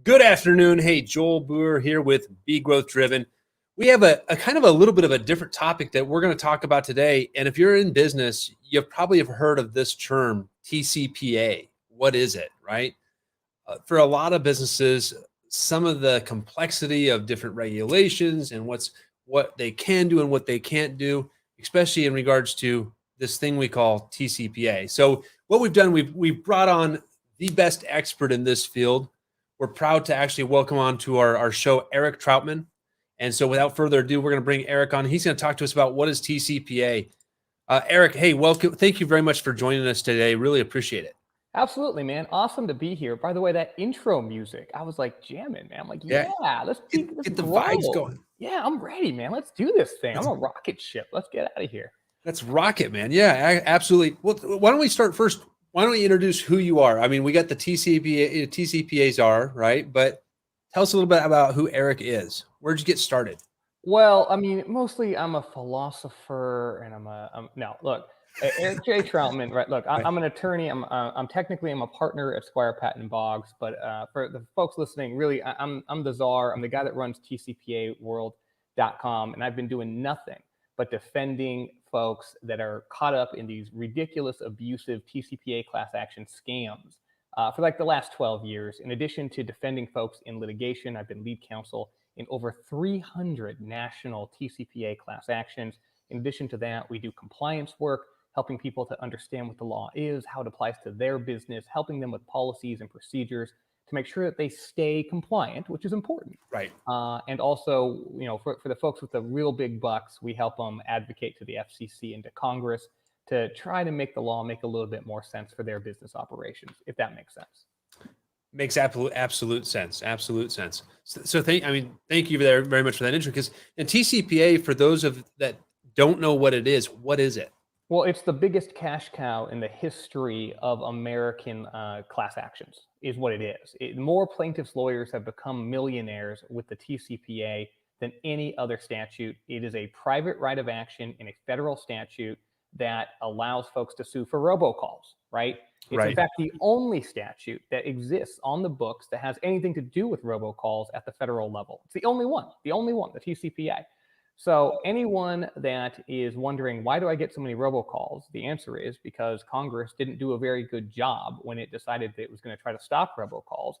Good afternoon. Hey, Joel Boer here with Be Growth Driven. We have a kind of a little bit of a different topic that we're going to talk about today. And if you're in business, you probably have heard of this term, TCPA. What is it, right? For a lot of businesses, some of the complexity of different regulations and what they can do and what they can't do, especially in regards to this thing we call TCPA. So what we've done, we've brought on the best expert in this field. We're proud to actually welcome on to our show, Eric Troutman. And so without further ado, we're going to bring Eric on. He's going to talk to us about what is TCPA. Eric, hey, welcome. Thank you very much for joining us today. Really appreciate it. Absolutely, man. Awesome to be here. By the way, that intro music, I was like jamming, man. I'm like, yeah, let's get the vibes going. Yeah, I'm ready, man. Let's do this thing. I'm a rocket ship. Let's get out of here. Let's rock it, man. Yeah, absolutely. Well, why don't we start first? Why don't we introduce who you are? I mean, we got the TCPAs are, right? But tell us a little bit about who Eric is. Where'd you get started? Well, I mean, mostly I'm a philosopher and look, Eric J. Troutman, right? Look, I'm an attorney. I'm technically a partner at Squire Patton Boggs, but for the folks listening, really, I'm the czar. I'm the guy that runs TCPAworld.com, and I've been doing nothing but defending folks that are caught up in these ridiculous, abusive TCPA class action scams for like the last 12 years. In addition to defending folks in litigation, I've been lead counsel in over 300 national TCPA class actions. In addition to that, we do compliance work, helping people to understand what the law is, how it applies to their business, helping them with policies and procedures to make sure that they stay compliant, which is important. Right. And also, for the folks with the real big bucks, we help them advocate to the FCC and to Congress to try to make the law make a little bit more sense for their business operations, if that makes sense. Makes absolute sense. Absolute sense. So thank you very much for that intro. Because in TCPA, for those that don't know what it is it? Well, it's the biggest cash cow in the history of American class actions, is what it is. More plaintiffs' lawyers have become millionaires with the TCPA than any other statute. It is a private right of action in a federal statute that allows folks to sue for robocalls, right? It's in fact the only statute that exists on the books that has anything to do with robocalls at the federal level. It's the only one, the TCPA. So anyone that is wondering, why do I get so many robocalls? The answer is because Congress didn't do a very good job when it decided that it was going to try to stop robocalls.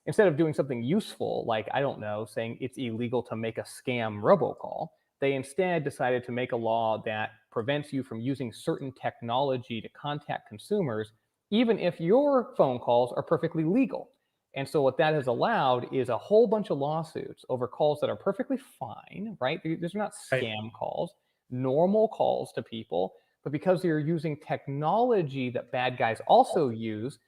Instead of doing something useful, like, I don't know, saying it's illegal to make a scam robocall, they instead decided to make a law that prevents you from using certain technology to contact consumers, even if your phone calls are perfectly legal. And so what that has allowed is a whole bunch of lawsuits over calls that are perfectly fine, right? These are not scam calls, normal calls to people, but because you're using technology that bad guys also use,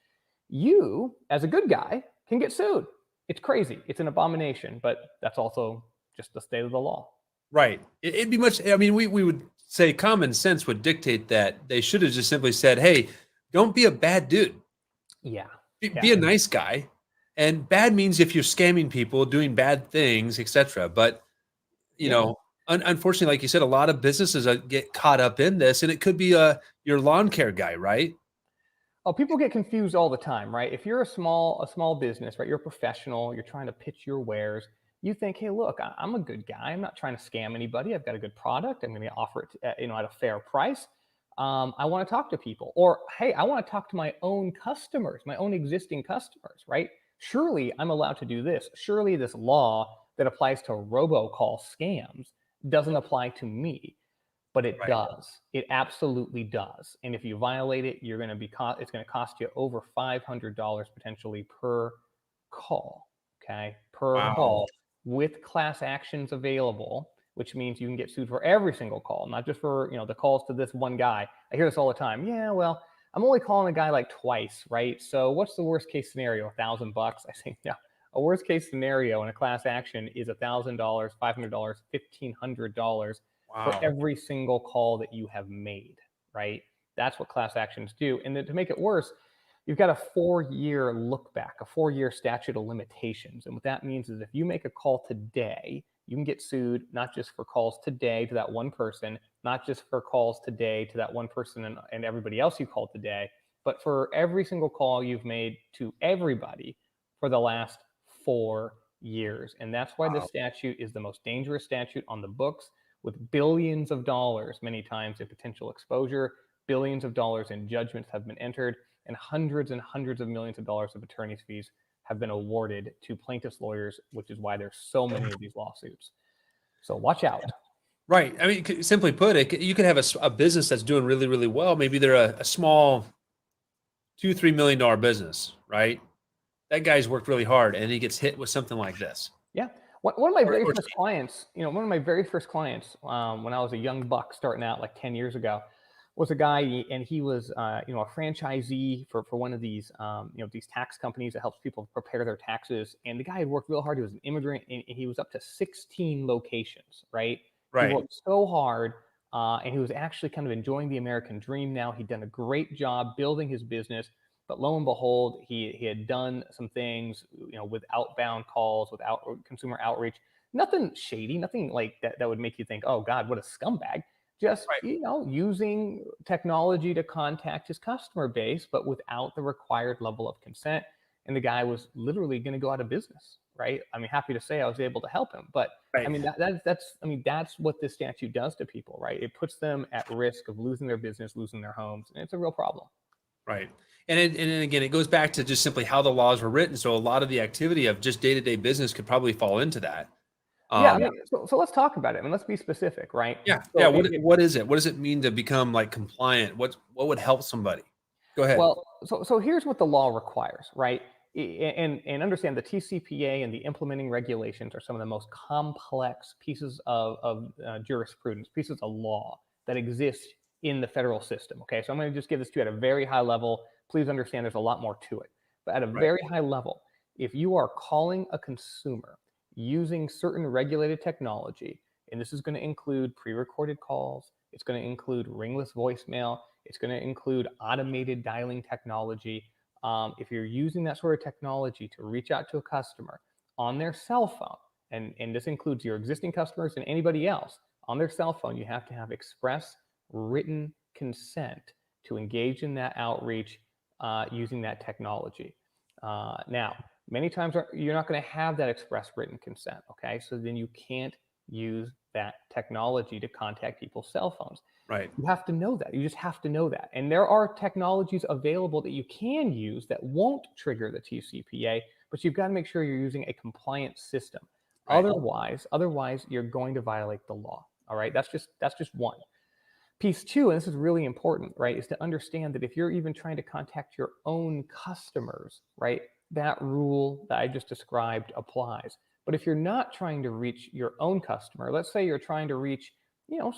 you, as a good guy, can get sued. It's crazy. It's an abomination, but that's also just the state of the law. Right. It'd be much, we would say common sense would dictate that they should have just simply said, hey, don't be a bad dude. Yeah. Be a nice guy. And bad means if you're scamming people, doing bad things, etc. But, unfortunately, like you said, a lot of businesses get caught up in this, and it could be your lawn care guy, right? Oh, people get confused all the time, right? If you're a small business, right, you're a professional, you're trying to pitch your wares, you think, hey, look, I'm a good guy. I'm not trying to scam anybody. I've got a good product. I'm going to offer it, at a fair price. I want to talk to people. Or, hey, I want to talk to my own customers, my own existing customers, right? Surely I'm allowed to do this. Surely this law that applies to robocall scams doesn't apply to me, but it does. It absolutely does. And if you violate it, it's going to cost you over $500 potentially per call. Okay, per call, with class actions available, which means you can get sued for every single call, not just for the calls to this one guy. I hear this all the time. Yeah, well, I'm only calling a guy like twice, right? So what's the worst case scenario? $1,000? I say, yeah. A worst case scenario in a class action is $1,000, $500, $1,500 for Wow. every single call that you have made, right? That's what class actions do. And then to make it worse, you've got a 4-year look back, a 4-year statute of limitations. And what that means is if you make a call today, you can get sued not just for calls today to that one person, not just for calls today to that one person and everybody else you called today, but for every single call you've made to everybody for the last 4 years. And that's why this Wow. statute is the most dangerous statute on the books, with billions of dollars, many times in potential exposure, billions of dollars in judgments have been entered, and hundreds of millions of dollars of attorney's fees have been awarded to plaintiffs' lawyers, which is why there's so many of these lawsuits. So watch out. Right. I mean, simply put, you could have a business that's doing really, really well. Maybe they're a small $2-3 million business, right? That guy's worked really hard, and he gets hit with something like this. Yeah. One of my very Or first clients, when I was a young buck starting out like 10 years ago, was a guy, and he was, a franchisee for one of these, these tax companies that helps people prepare their taxes. And the guy had worked real hard. He was an immigrant, and he was up to 16 locations, right? He Right. worked so hard, and he was actually kind of enjoying the American dream now. He'd done a great job building his business, but lo and behold, he had done some things, with outbound calls, without consumer outreach, nothing shady, nothing like that would make you think, oh God, what a scumbag. Just, Right. using technology to contact his customer base, but without the required level of consent. And the guy was literally going to go out of business, right? I mean, happy to say I was able to help him, but I Right. mean, that's what this statute does to people, right? It puts them at risk of losing their business, losing their homes, and it's a real problem. Right. And then again, it goes back to just simply how the laws were written. So a lot of the activity of just day-to-day business could probably fall into that. Yeah, I Um, mean, so let's talk about it. I mean, let's be specific, right? yeah. Yeah. So What is it? What does it mean to become like compliant? What would help somebody? Go ahead. well, so here's what the law requires, right? And understand the TCPA and the implementing regulations are some of the most complex pieces of jurisprudence, pieces of law that exist in the federal system. Okay, so I'm going to just give this to you at a very high level. Please understand there's a lot more to it, but at a Right. very high level, if you are calling a consumer using certain regulated technology, and this is going to include pre-recorded calls, it's going to include ringless voicemail, it's going to include automated dialing technology. If you're using that sort of technology to reach out to a customer on their cell phone, and this includes your existing customers and anybody else, on their cell phone, you have to have express written consent to engage in that outreach using that technology. Now, many times you're not going to have that express written consent, okay? So then you can't use that technology to contact people's cell phones. Right. You have to know that. You just have to know that. And there are technologies available that you can use that won't trigger the TCPA, but you've got to make sure you're using a compliant system. Right. Otherwise, you're going to violate the law. All right. That's just one. Piece two, and this is really important, right, is to understand that if you're even trying to contact your own customers, right, that rule that I just described applies. But if you're not trying to reach your own customer, let's say you're trying to reach,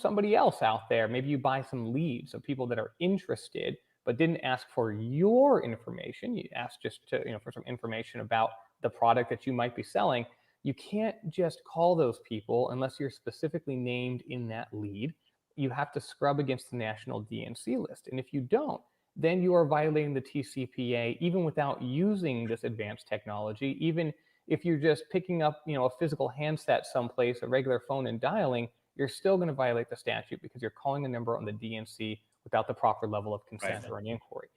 somebody else out there, maybe you buy some leads of people that are interested, but didn't ask for your information. You asked just to, for some information about the product that you might be selling. You can't just call those people unless you're specifically named in that lead. You have to scrub against the national DNC list. And if you don't, then you are violating the TCPA even without using this advanced technology. Even if you're just picking up, a physical handset someplace, a regular phone and dialing, you're still going to violate the statute because you're calling a number on the DNC without the proper level of consent Right. or an inquiry.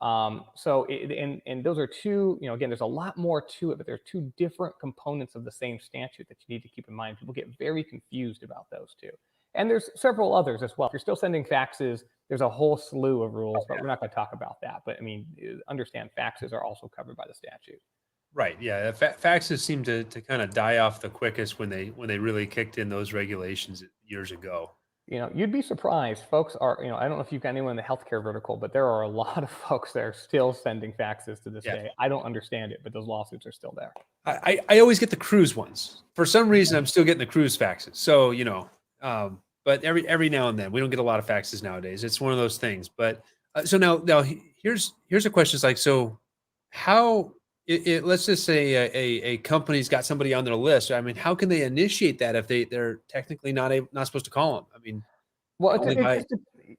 And those are two, again, there's a lot more to it, but there's two different components of the same statute that you need to keep in mind. People get very confused about those two. And there's several others as well. If you're still sending faxes, there's a whole slew of rules, but we're not going to talk about that. But I mean, understand faxes are also covered by the statute. Right. Yeah. Faxes seem to kind of die off the quickest when they really kicked in those regulations years ago. You'd be surprised. Folks are, I don't know if you've got anyone in the healthcare vertical, but there are a lot of folks that are still sending faxes to this Yeah. day. I don't understand it, but those lawsuits are still there. I always get the cruise ones. For some reason, I'm still getting the cruise faxes. So, but every now and then, we don't get a lot of faxes nowadays. It's one of those things. But So now here's a question. It's like, so how let's just say a company's got somebody on their list. I mean, how can they initiate that if they're technically not supposed to call them? I mean, Well, only it by just,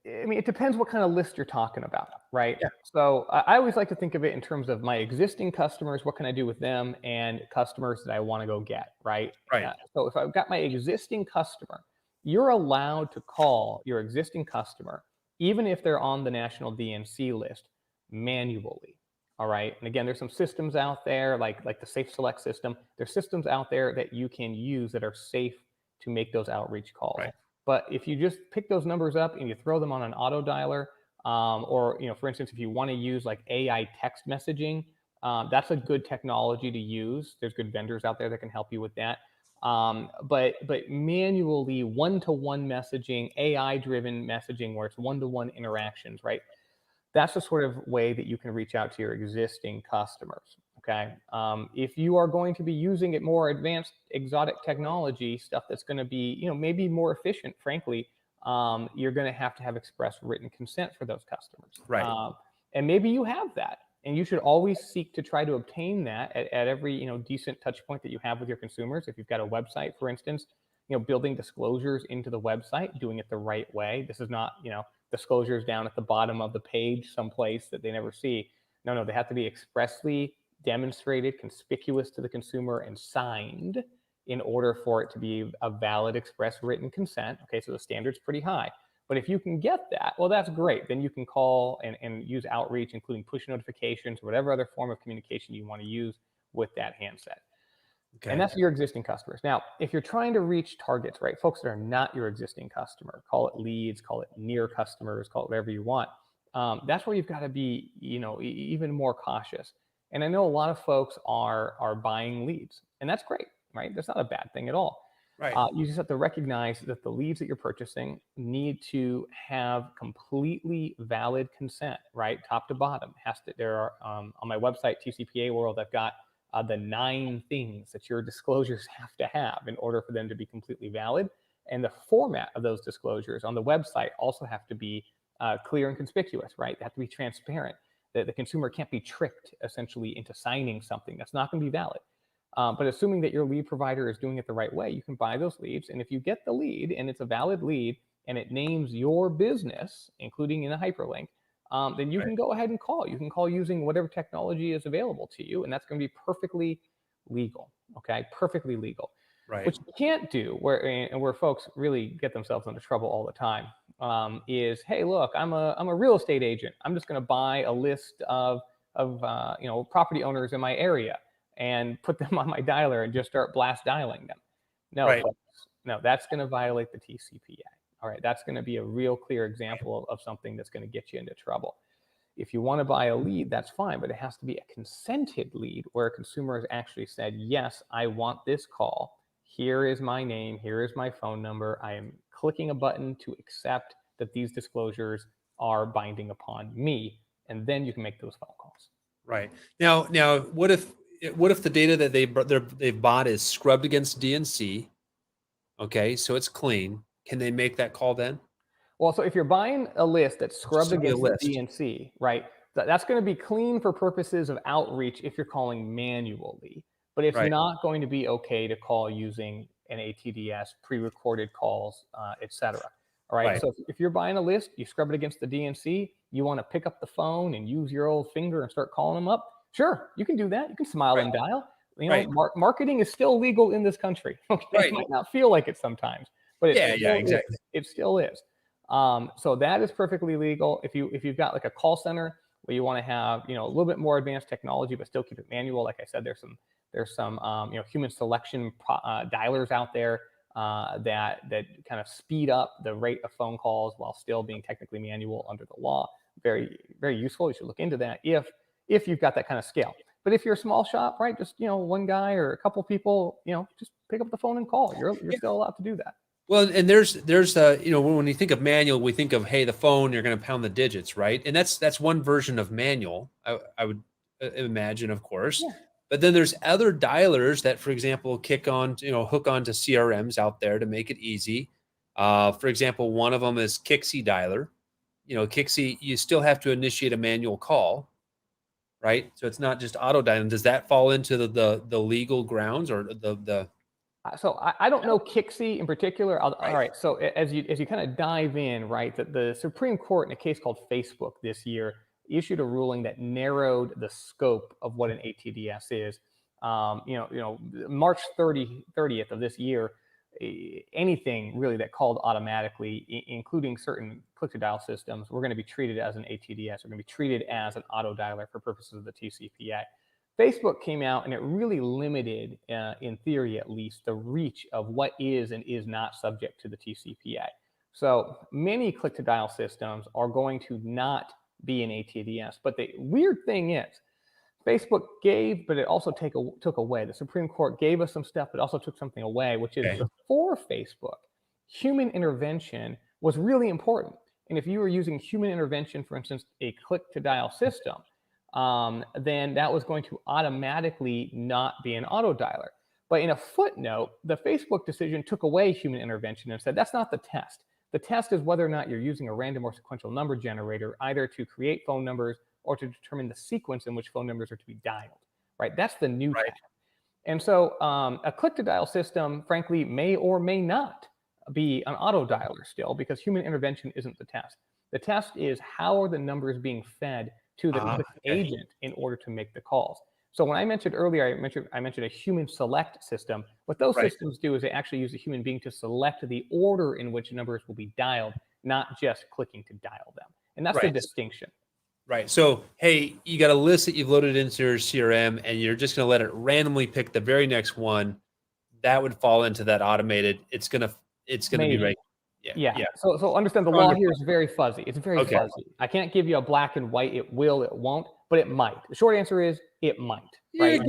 I mean, it depends what kind of list you're talking about, right? yeah, So I always like to think of it in terms of my existing customers, what can I do with them, and customers that I want to go get, right? right, So if I've got my existing customer, you're allowed to call your existing customer, even if they're on the national DNC list, manually. All right. And again, there's some systems out there, like the Safe Select system. There's systems out there that you can use that are safe to make those outreach calls. right, But if you just pick those numbers up and you throw them on an auto dialer, or for instance, if you want to use like AI text messaging, that's a good technology to use. There's good vendors out there that can help you with that. But manually one-to-one messaging, AI-driven messaging, where it's one-to-one interactions, right? That's the sort of way that you can reach out to your existing customers. Okay. If you are going to be using it more advanced, exotic technology stuff that's going to be, maybe more efficient, frankly, you're going to have express written consent for those customers. right. And maybe you have that, and you should always seek to try to obtain that at every, decent touch point that you have with your consumers. If you've got a website, for instance, building disclosures into the website, doing it the right way. This is not, disclosures down at the bottom of the page someplace that they never see. No, they have to be expressly demonstrated, conspicuous to the consumer, and signed in order for it to be a valid express written consent. Okay, so the standard's pretty high. But if you can get that, well, that's great. Then you can call and use outreach, including push notifications or whatever other form of communication you want to use with that handset. And Okay, that's your existing customers. Now, if you're trying to reach targets, right, folks that are not your existing customer, call it leads, call it near customers, call it whatever you want. That's where you've got to be, even more cautious. And I know a lot of folks are buying leads, and that's great, right? That's not a bad thing at all. right, You just have to recognize that the leads that you're purchasing need to have completely valid consent, right, top to bottom. There are on my website, TCPA World, I've got the 9 things that your disclosures have to have in order for them to be completely valid. And the format of those disclosures on the website also have to be clear and conspicuous, right? They have to be transparent. The consumer can't be tricked essentially into signing something that's not going to be valid. But assuming that your lead provider is doing it the right way, you can buy those leads. And if you get the lead and it's a valid lead and it names your business, including in a hyperlink, then you right, can go ahead and call. You can call using whatever technology is available to you, and that's going to be perfectly legal. Okay, perfectly legal. right, What you can't do, where folks really get themselves into trouble all the time, is, hey, look, I'm a real estate agent. I'm just going to buy a list of property owners in my area and put them on my dialer and just start blast dialing them. No, right. folks, no, that's going to violate the TCPA. All right, that's going to be a real clear example of something that's going to get you into trouble. If you want to buy a lead, that's fine, but it has to be a consented lead where a consumer has actually said, yes, I want this call. Here is my name. Here is my phone number. I am clicking a button to accept that these disclosures are binding upon me. And then you can make those phone calls. Right. Now, what if the data that they've bought is scrubbed against DNC? Okay, so it's clean. Can they make that call then? Well, so if you're buying a list that's It's just scrubbed gonna be a against the list. DNC, right, that's going to be clean for purposes of outreach if you're calling manually. But it's Right, not going to be okay to call using an ATDS, pre-recorded calls, etc. All right. right, So if you're buying a list, you scrub it against the DNC, you want to pick up the phone and use your old finger and start calling them up. Sure, you can do that. You can smile right, and dial. right, Marketing is still legal in this country. Okay, it right. might not feel like it sometimes, but it Yeah, yeah, still is. exactly. It still is. So that is perfectly legal. If you've got like a call center where you want to have a little bit more advanced technology but still keep it manual, like I said, there's some human selection dialers out there that kind of speed up the rate of phone calls while still being technically manual under the law. Very, very useful. You should look into that if you've got that kind of scale. But if you're a small shop, right, just one guy or a couple people, just pick up the phone and call. You're Yeah. still allowed to do that. Well, and there's when you think of manual, we think of, hey, the phone, you're going to pound the digits, right? And that's one version of manual. I would imagine, of course. Yeah. But then there's other dialers that, for example, hook onto CRMs out there to make it easy. For example, one of them is Kixie Dialer. Kixie, you still have to initiate a manual call, right? So it's not just auto dialing. Does that fall into the legal grounds or the So I don't know Kixie in particular. All right? right. So as you kind of dive in, right, that the Supreme Court in a case called Facebook this year issued a ruling that narrowed the scope of what an ATDS is. March 30th of this year, anything really that called automatically, including certain click-to-dial systems, we're going to be treated as an ATDS. We're going to be treated as an auto dialer for purposes of the TCPA. Facebook came out and it really limited, in theory at least, the reach of what is and is not subject to the TCPA. So many click-to-dial systems are going to not be an ATDS. But the weird thing is, Facebook gave, but it also took away. The Supreme Court gave us some stuff, but also took something away, which is before Facebook, human intervention was really important. And if you were using human intervention, for instance, a click-to-dial system, then that was going to automatically not be an auto dialer. But in a footnote, the Facebook decision took away human intervention and said that's not the test. The test is whether or not you're using a random or sequential number generator, either to create phone numbers or to determine the sequence in which phone numbers are to be dialed, right? That's the new test. And so a click-to-dial system, frankly, may or may not be an auto dialer still, because human intervention isn't the test. The test is how are the numbers being fed to the agent in order to make the calls. So when I mentioned earlier, I mentioned a human select system. What those systems do is they actually use a human being to select the order in which numbers will be dialed, not just clicking to dial them. And that's the distinction. Right. So, hey, you got a list that you've loaded into your CRM and you're just going to let it randomly pick the very next one. That would fall into that automated. It's going to be right. Yeah. So understand the law here is very fuzzy. It's very fuzzy. I can't give you a black and white. It will, it won't, but it might. The short answer is it might. Right.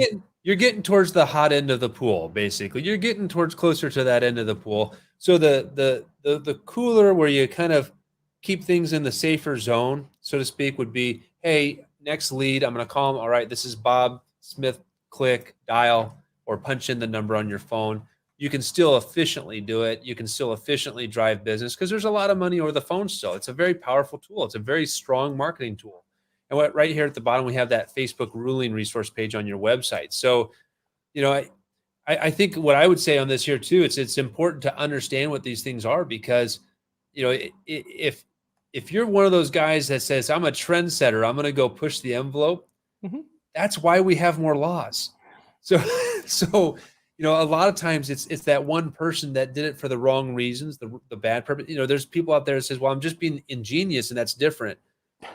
You're getting towards the hot end of the pool, basically. You're getting towards closer to that end of the pool. So the cooler where you kind of keep things in the safer zone, so to speak, would be, hey, next lead, I'm going to call him. All right, this is Bob Smith, click, dial, or punch in the number on your phone. You can still efficiently do it. You can still efficiently drive business because there's a lot of money over the phone still. It's a very powerful tool. It's a very strong marketing tool. And right here at the bottom, we have that Facebook ruling resource page on your website. So, I think what I would say on this here too, it's important to understand what these things are, because, if you're one of those guys that says, I'm a trendsetter, I'm going to go push the envelope, that's why we have more laws. So, a lot of times it's that one person that did it for the wrong reasons, the bad purpose. There's people out there that says, well, I'm just being ingenious, and that's different.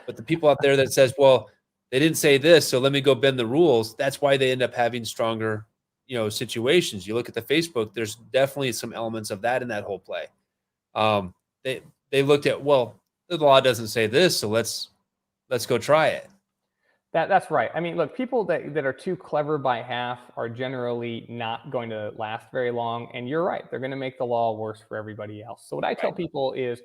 But the people out there that says, well, they didn't say this, so let me go bend the rules. That's why they end up having stronger, situations. You look at the Facebook, there's definitely some elements of that in that whole play. They looked at, well, the law doesn't say this, so let's go try it. That's right. I mean, look, people that are too clever by half are generally not going to last very long. And you're right, they're going to make the law worse for everybody else. So what I tell people is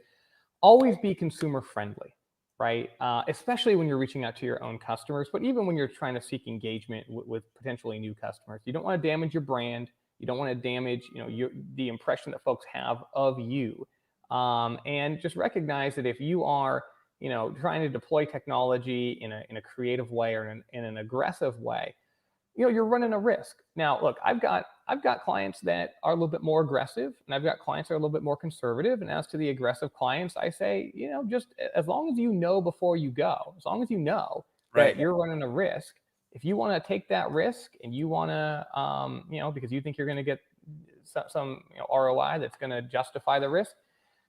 always be consumer friendly, right? Especially when you're reaching out to your own customers, but even when you're trying to seek engagement with potentially new customers. You don't want to damage your brand. You don't want to damage, the impression that folks have of you. And just recognize that if you are, trying to deploy technology in a creative way or in an aggressive way, you're running a risk. Now, look, I've got clients that are a little bit more aggressive, and I've got clients that are a little bit more conservative. And as to the aggressive clients, I say, just as long as you know before you go, as long as you know that you're running a risk, if you want to take that risk and you want to, because you think you're going to get some ROI that's going to justify the risk.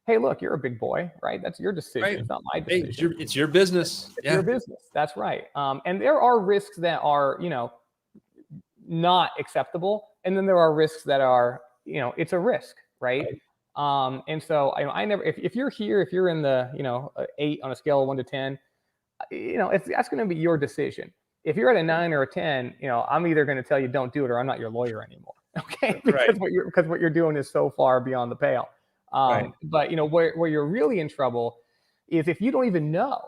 Hey, look, you're a big boy, right? That's your decision. It's not my decision. Hey, it's your business. It's your business. That's right. And there are risks that are, not acceptable. And then there are risks that are, it's a risk, right? And so I never, if you're here, if you're in the, 8 on a scale of 1 to 10, that's going to be your decision. If you're at a 9 or a 10, I'm either going to tell you don't do it or I'm not your lawyer anymore. Okay. Because what you're doing is so far beyond the pale. But where you're really in trouble is if you don't even know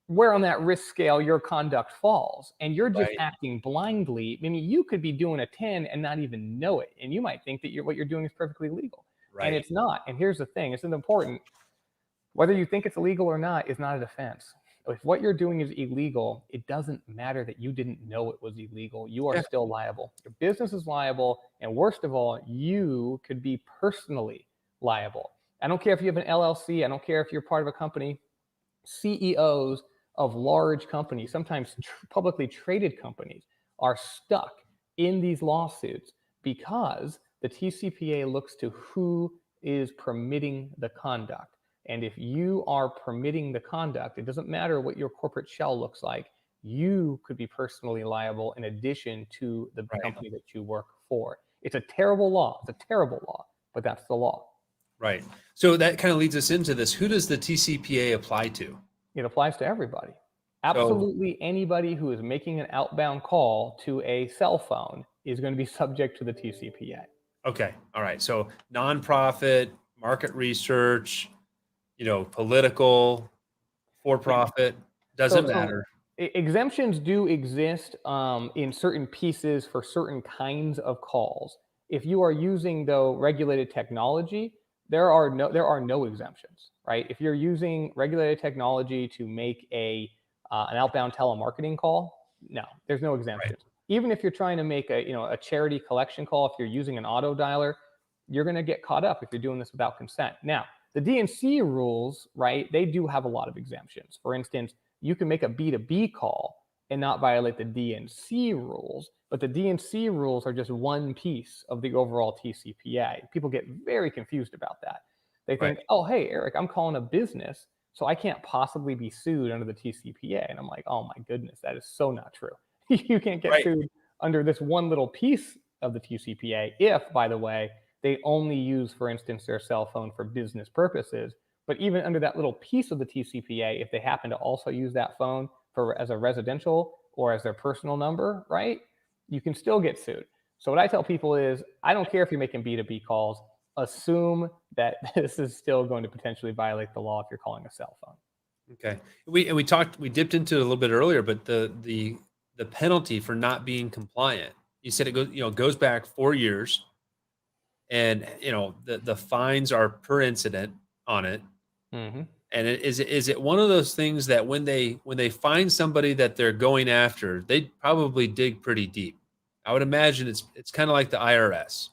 where on that risk scale your conduct falls, and you're just acting blindly. I mean, you could be doing a 10 and not even know it, and you might think that what you're doing is perfectly legal, and it's not. And here's the thing: it's important. Whether you think it's illegal or not is not a defense. If what you're doing is illegal, it doesn't matter that you didn't know it was illegal. You are Yeah. still liable. Your business is liable. And worst of all, you could be personally liable. I don't care if you have an LLC. I don't care if you're part of a company. CEOs of large companies, sometimes publicly traded companies, are stuck in these lawsuits because the TCPA looks to who is permitting the conduct. And if you are permitting the conduct, it doesn't matter what your corporate shell looks like, you could be personally liable in addition to the Right. company that you work for. It's a terrible law. It's a terrible law, but that's the law. Right. So that kind of leads us into this. Who does the TCPA apply to? It applies to everybody. Absolutely anybody who is making an outbound call to a cell phone is going to be subject to the TCPA. Okay. All right. So nonprofit, market research, political, for-profit, doesn't matter. Exemptions do exist in certain pieces for certain kinds of calls. If you are using, though, regulated technology, there are no exemptions, right? If you're using regulated technology to make an outbound telemarketing call, no, there's no exemptions. Right. Even if you're trying to make a charity collection call, if you're using an auto dialer, you're going to get caught up if you're doing this without consent. Now, the D&C rules, right? They do have a lot of exemptions. For instance, you can make a B2B call and not violate the D&C rules, but the D&C rules are just one piece of the overall TCPA. People get very confused about that. They think, right. Oh, hey, Eric, I'm calling a business, so I can't possibly be sued under the TCPA. And I'm like, oh my goodness, that is so not true. You can't get sued under this one little piece of the TCPA if, by the way, they only use, for instance, their cell phone for business purposes. But even under that little piece of the TCPA, if they happen to also use that phone as a residential or as their personal number, right, you can still get sued. So what I tell people is, I don't care if you're making B2B calls, assume that this is still going to potentially violate the law if you're calling a cell phone. Okay. We dipped into it a little bit earlier, but the penalty for not being compliant, you said it goes back 4 years. And the fines are per incident on it. Mm-hmm. And is it one of those things that when they find somebody that they're going after, they probably dig pretty deep? I would imagine it's kind of like the IRS.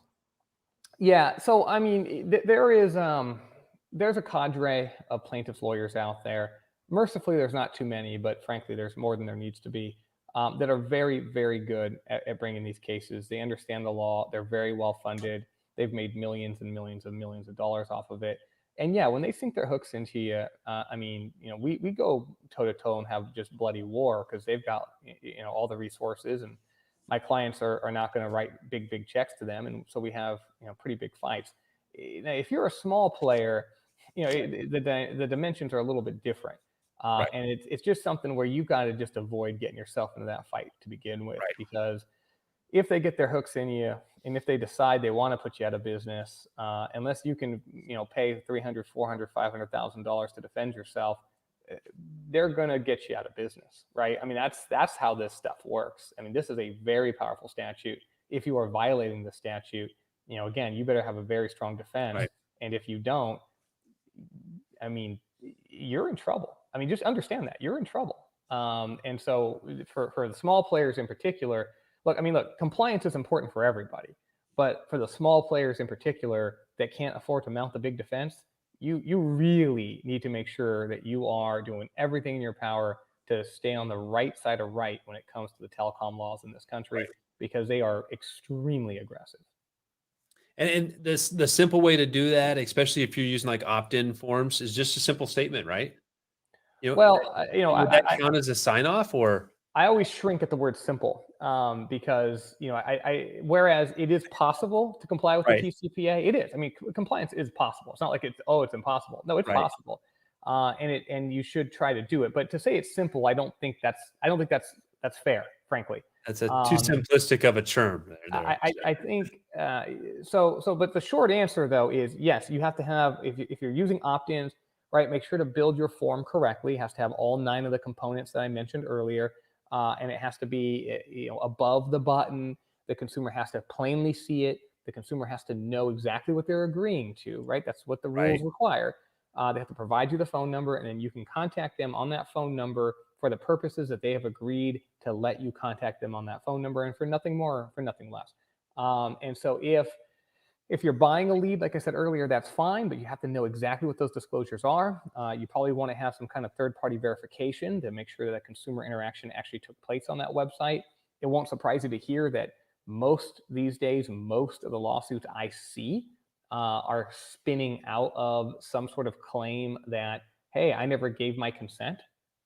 Yeah. So I mean, there's a cadre of plaintiffs lawyers out there. Mercifully, there's not too many, but frankly, there's more than there needs to be, that are very, very good at bringing these cases. They understand the law. They're very well funded. They've made millions and millions and millions of dollars off of it. And yeah, when they sink their hooks into you, I mean, we go toe to toe and have just bloody war because they've got, all the resources, and my clients are not going to write big checks to them. And so we have, pretty big fights. If you're a small player, the dimensions are a little bit different. Right. And it's just something where you got to just avoid getting yourself into that fight to begin with, right. Because if they get their hooks in you, and if they decide they want to put you out of business, unless you can, pay $300,000, $400,000, $500,000 to defend yourself, they're going to get you out of business, right? I mean, that's how this stuff works. I mean, this is a very powerful statute. If you are violating the statute, again, you better have a very strong defense. Right. And if you don't, I mean, you're in trouble. I mean, just understand that you're in trouble. And so for the small players in particular, look, compliance is important for everybody, but for the small players in particular that can't afford to mount the big defense, you really need to make sure that you are doing everything in your power to stay on the right side of right when it comes to the telecom laws in this country, right. Because they are extremely aggressive. And the simple way to do that, especially if you're using like opt-in forms, is just a simple statement, right? Would that count as a sign-off, or? I always shrink at the word simple, because, whereas it is possible to comply with right. the TCPA, it is. I mean, compliance is possible. It's not like it's impossible. No, it's right. possible. And you should try to do it. But to say it's simple, I don't think that's fair, frankly. That's too simplistic of a term. I think so. But the short answer, though, is yes, you have to have, if you're using opt-ins, right, make sure to build your form correctly. It has to have all 9 of the components that I mentioned earlier. And it has to be, above the button. The consumer has to plainly see it. The consumer has to know exactly what they're agreeing to, right? That's what the rules right. require. They have to provide you the phone number, and then you can contact them on that phone number for the purposes that they have agreed to let you contact them on that phone number, and for nothing more, for nothing less. And so if you're buying a lead, like I said earlier, that's fine, but you have to know exactly what those disclosures are. You probably want to have some kind of third-party verification to make sure that consumer interaction actually took place on that website. It won't surprise you to hear that most these days, most of the lawsuits I see are spinning out of some sort of claim that, hey, I never gave my consent,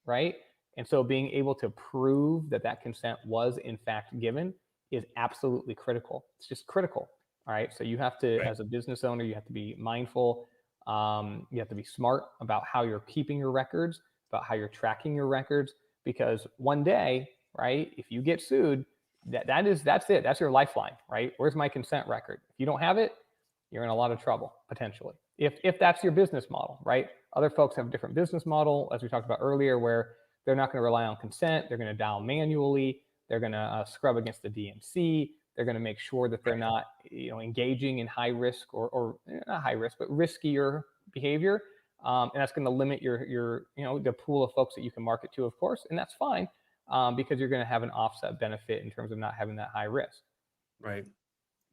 right? And so being able to prove that that consent was in fact given is absolutely critical. It's just critical. All right. So you have to, Right. as a business owner, you have to be mindful. You have to be smart about how you're keeping your records, about how you're tracking your records, because one day, right, if you get sued, that's it. That's your lifeline, right? Where's my consent record? If you don't have it, you're in a lot of trouble potentially. If that's your business model, right? Other folks have a different business model, as we talked about earlier, where they're not going to rely on consent. They're going to dial manually. They're going to scrub against the DNC. They're going to make sure that they're not, engaging in high risk or not high risk, but riskier behavior. And that's going to limit your the pool of folks that you can market to, of course, and that's fine because you're going to have an offset benefit in terms of not having that high risk. Right.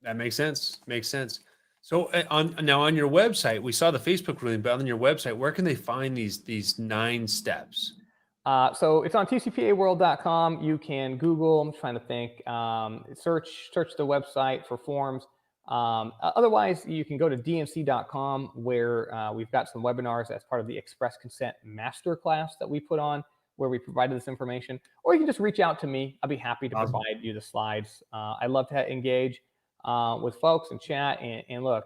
That makes sense. Makes sense. So on your website, we saw the Facebook ruling, but on your website, where can they find these 9 steps? So it's on tcpaworld.com. You can Google, I'm trying to think, search the website for forms. Otherwise, you can go to dnc.com where we've got some webinars as part of the Express Consent Masterclass that we put on where we provided this information. Or you can just reach out to me. I'll be happy to Awesome. provide you the slides. I love to engage with folks and chat. And look,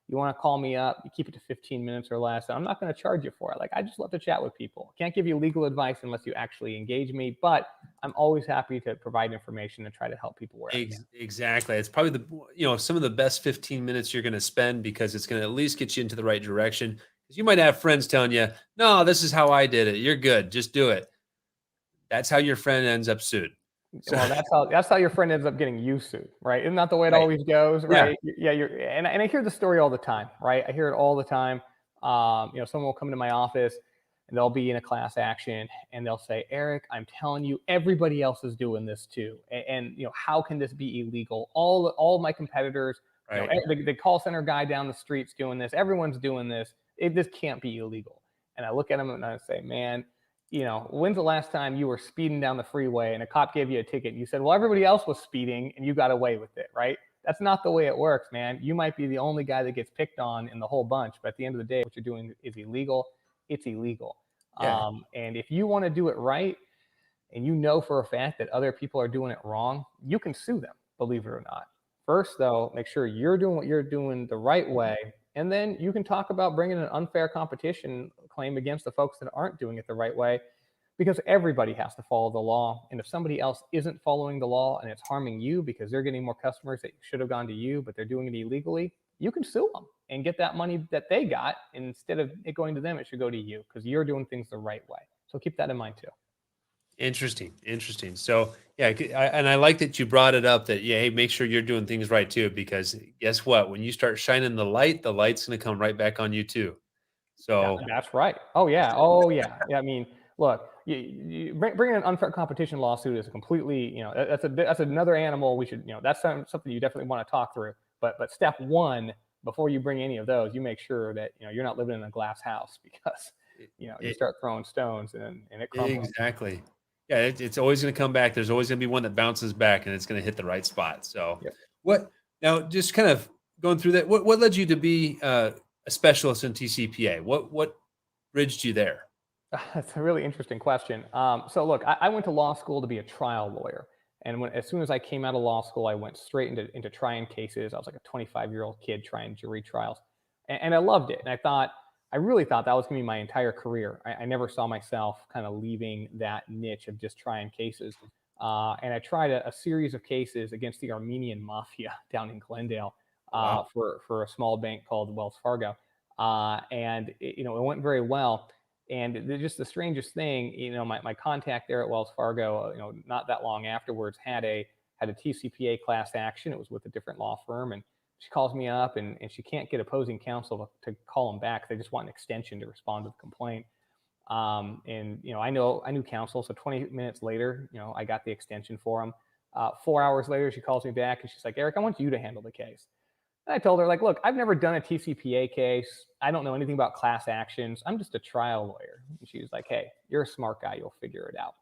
you want to call me up, you keep it to 15 minutes or less. I'm not going to charge you for it. Like, I just love to chat with people. Can't give you legal advice unless you actually engage me, but I'm always happy to provide information and try to help people where I can. Exactly. It's probably some of the best 15 minutes you're going to spend because it's going to at least get you into the right direction. Because you might have friends telling you, no, this is how I did it. You're good. Just do it. That's how your friend ends up sued. So, Well, that's how your friend ends up getting you sued, right? Isn't that the way it right. always goes, Yeah. right? Yeah, and I hear the story all the time, right? I hear it all the time. Someone will come to my office and they'll be in a class action and they'll say, Eric, I'm telling you, everybody else is doing this too, and how can this be illegal? All my competitors, Right. the call center guy down the street's doing this. Everyone's doing this. This can't be illegal. And I look at them and I say, man, when's the last time you were speeding down the freeway and a cop gave you a ticket and you said, well, everybody else was speeding and you got away with it, right? That's not the way it works, man. You might be the only guy that gets picked on in the whole bunch, but at the end of the day, what you're doing is illegal. It's illegal. Yeah. And if you want to do it right, and you know for a fact that other people are doing it wrong, you can sue them, believe it or not. First, though, make sure you're doing what you're doing the right way. And then you can talk about bringing an unfair competition claim against the folks that aren't doing it the right way, because everybody has to follow the law. And if somebody else isn't following the law and it's harming you because they're getting more customers that should have gone to you, but they're doing it illegally, you can sue them and get that money that they got. And instead of it going to them, it should go to you because you're doing things the right way. So keep that in mind too. Interesting. So yeah, and I like that you brought it up that hey, make sure you're doing things right too, because guess what? When you start shining the light's going to come right back on you too. So That's right. Oh yeah. Oh yeah. Yeah. I mean, look, you bringing an unfair competition lawsuit is a completely, that's another animal. We should, that's something you definitely want to talk through. But step one, before you bring any of those, you make sure that you're not living in a glass house because you start throwing stones and it crumbles. exactly. Yeah, it's always going to come back. There's always going to be one that bounces back, and it's going to hit the right spot. So, Yep. what now? Just kind of going through that. What led you to be a specialist in TCPA? What bridged you there? That's a really interesting question. So look, I went to law school to be a trial lawyer. And as soon as I came out of law school, I went straight into trying cases. I was like a 25-year-old kid trying jury trials. And I loved it. And I really thought that was going to be my entire career. I never saw myself kind of leaving that niche of just trying cases. And I tried a series of cases against the Armenian mafia down in Glendale Wow. for a small bank called Wells Fargo. And it went very well. And just the strangest thing, my contact there at Wells Fargo, not that long afterwards had a TCPA class action. It was with a different law firm, and She calls me up and she can't get opposing counsel to call them back. They just want an extension to respond to the complaint. And I knew counsel. So 20 minutes later, I got the extension for him. 4 hours later, she calls me back and she's like, Eric, I want you to handle the case. And I told her, like, look, I've never done a TCPA case. I don't know anything about class actions. I'm just a trial lawyer. And she was like, hey, you're a smart guy. You'll figure it out.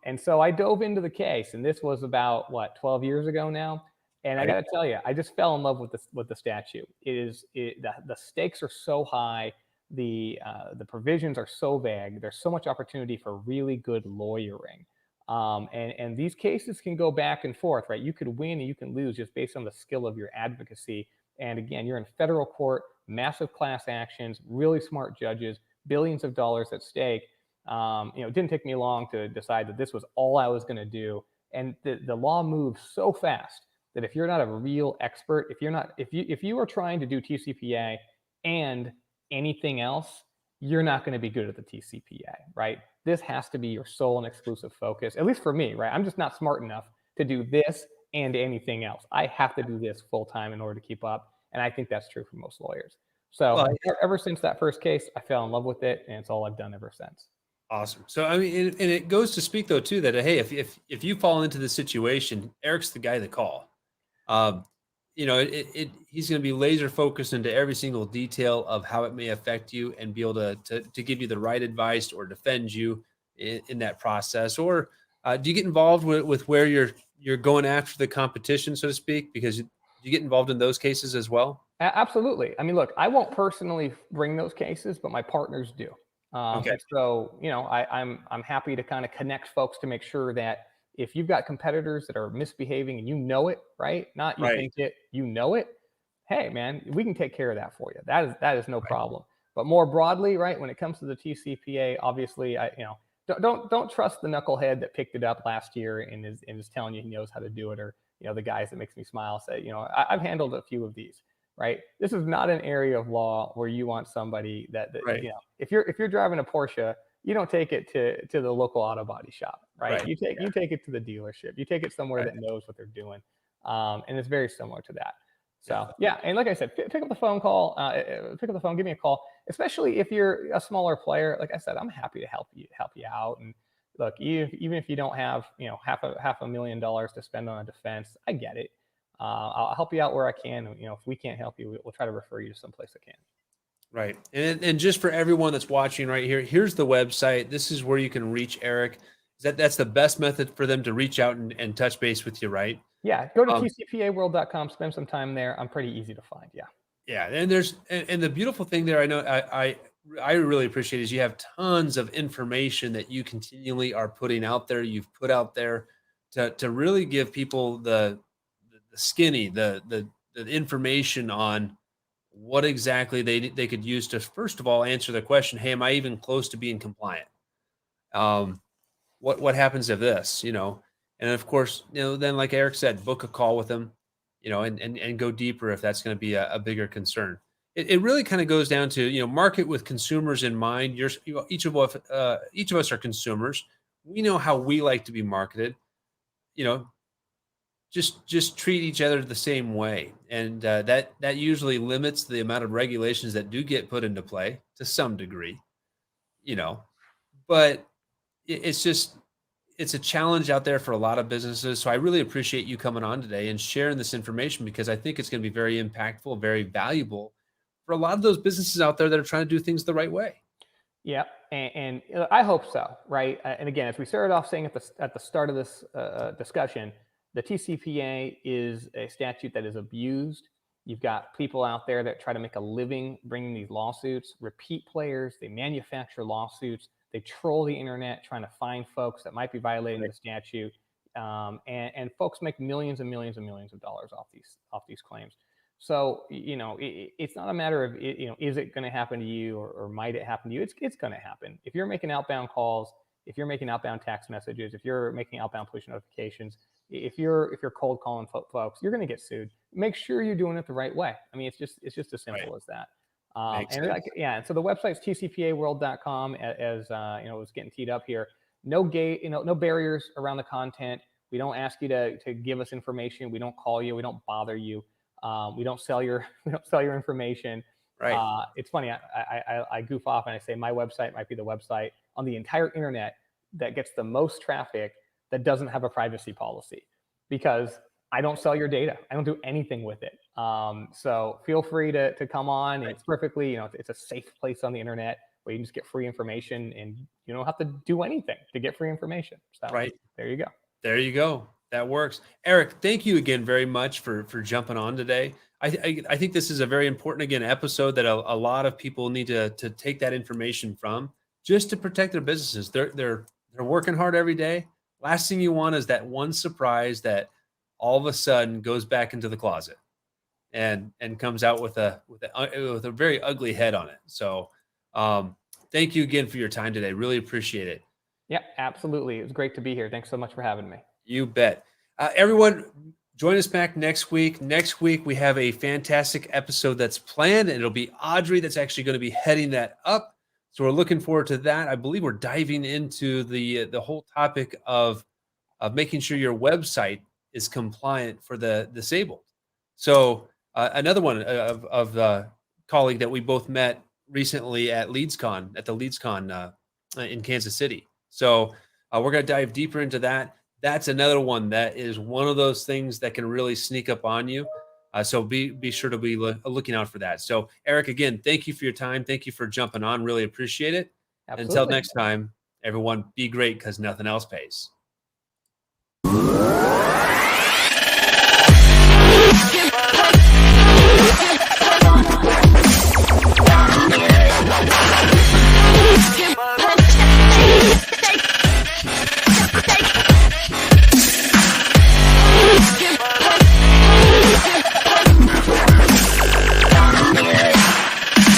And so I dove into the case, and this was about 12 years ago now. And I got to tell you, I just fell in love with the statute. The stakes are so high. The provisions are so vague. There's so much opportunity for really good lawyering. And these cases can go back and forth, right? You could win and you can lose just based on the skill of your advocacy. And again, you're in federal court, massive class actions, really smart judges, billions of dollars at stake. It didn't take me long to decide that this was all I was going to do. And the law moves so fast that if you're not a real expert, if you are trying to do TCPA and anything else, you're not going to be good at the TCPA, right? This has to be your sole and exclusive focus, at least for me, right? I'm just not smart enough to do this and anything else. I have to do this full time in order to keep up. And I think that's true for most lawyers. So ever since that first case, I fell in love with it, and it's all I've done ever since. Awesome. So, I mean, and it goes to speak though, too, that, hey, if you fall into the situation, Eric's the guy to call. He's going to be laser focused into every single detail of how it may affect you and be able to give you the right advice or defend you in that process. Or do you get involved with where you're going after the competition, so to speak, because you get involved in those cases as well? Absolutely. I mean, look, I won't personally bring those cases, but my partners do. Okay. And so, I'm happy to kind of connect folks to make sure that if you've got competitors that are misbehaving and you know it, right? Not you think it, you know it. Hey, man, we can take care of that for you. That is no problem. But more broadly, right, when it comes to the TCPA, obviously, don't trust the knucklehead that picked it up last year and is telling you he knows how to do it, or the guys that makes me smile say, I've handled a few of these. Right. This is not an area of law where you want somebody that if you're driving a Porsche, you don't take it to the local auto body shop, right? You take it to the dealership. You take it somewhere that knows what they're doing. And it's very similar to that. So yeah, and like I said, pick up the phone, give me a call, especially if you're a smaller player. Like I said, I'm happy to help you out. And look, even if you don't have half $500,000 to spend on a defense, I get it. I'll help you out where I can. If we can't help you, we'll try to refer you to someplace that can. Right. And just for everyone that's watching right here, here's the website. This is where you can reach Eric. That's the best method for them to reach out and touch base with you, right? Yeah. Go to tcpaworld.com, spend some time there. I'm pretty easy to find. Yeah. Yeah. And and the beautiful thing there, I know I really appreciate is you have tons of information that you continually are putting out there. You've put out there to really give people the skinny, the information on what exactly they could use to, first of all, answer the question, hey, am I even close to being compliant? What happens if this, and of course, then like Eric said, book a call with them, and go deeper if that's going to be a bigger concern. It really kind of goes down to, market with consumers in mind. Each of us are consumers. We know how we like to be marketed, just treat each other the same way. And that usually limits the amount of regulations that do get put into play to some degree, but it's a challenge out there for a lot of businesses. So I really appreciate you coming on today and sharing this information, because I think it's going to be very impactful, very valuable for a lot of those businesses out there that are trying to do things the right way. Yeah, and I hope so, right? And again, as we started off saying at the start of this discussion, the TCPA is a statute that is abused. You've got people out there that try to make a living bringing these lawsuits, repeat players, they manufacture lawsuits, they troll the internet trying to find folks that might be violating the statute. And folks make millions and millions and millions of dollars off these claims. So, it's not a matter of, is it going to happen to you or might it happen to you? It's going to happen. If you're making outbound calls, if you're making outbound text messages, if you're making outbound push notifications, if you're cold calling folks, you're going to get sued. Make sure you're doing it the right way. I mean, it's just as simple as that. And so the website's tcpaworld.com. As it was getting teed up here. No barriers around the content. We don't ask you to give us information. We don't call you. We don't bother you. We don't sell your information. Right. It's funny. I goof off and I say my website might be the website on the entire internet that gets the most traffic that doesn't have a privacy policy, because I don't sell your data. I don't do anything with it. So feel free to come on. Right. It's perfectly, it's a safe place on the internet where you can just get free information and you don't have to do anything to get free information. So Right. there you go. There you go. That works. Eric, thank you again very much for jumping on today. I think this is a very important, again, episode that a lot of people need to take that information from, just to protect their businesses. They're working hard every day. Last thing you want is that one surprise that all of a sudden goes back into the closet and comes out with a very ugly head on it. So thank you again for your time today. Really appreciate it. Yeah, absolutely. It was great to be here. Thanks so much for having me. You bet. Everyone, join us back next week. Next week, we have a fantastic episode that's planned, and it'll be Audrey that's actually going to be heading that up. So we're looking forward to that. I believe we're diving into the whole topic of making sure your website is compliant for the disabled. So another one of the colleague that we both met recently at the LeadsCon in Kansas City. So we're going to dive deeper into that. That's another one that is one of those things that can really sneak up on you. So be sure to be looking out for that. So Eric, again, thank you for your time. Thank you for jumping on. Really appreciate it. Absolutely. Until next time, everyone, be great because nothing else pays.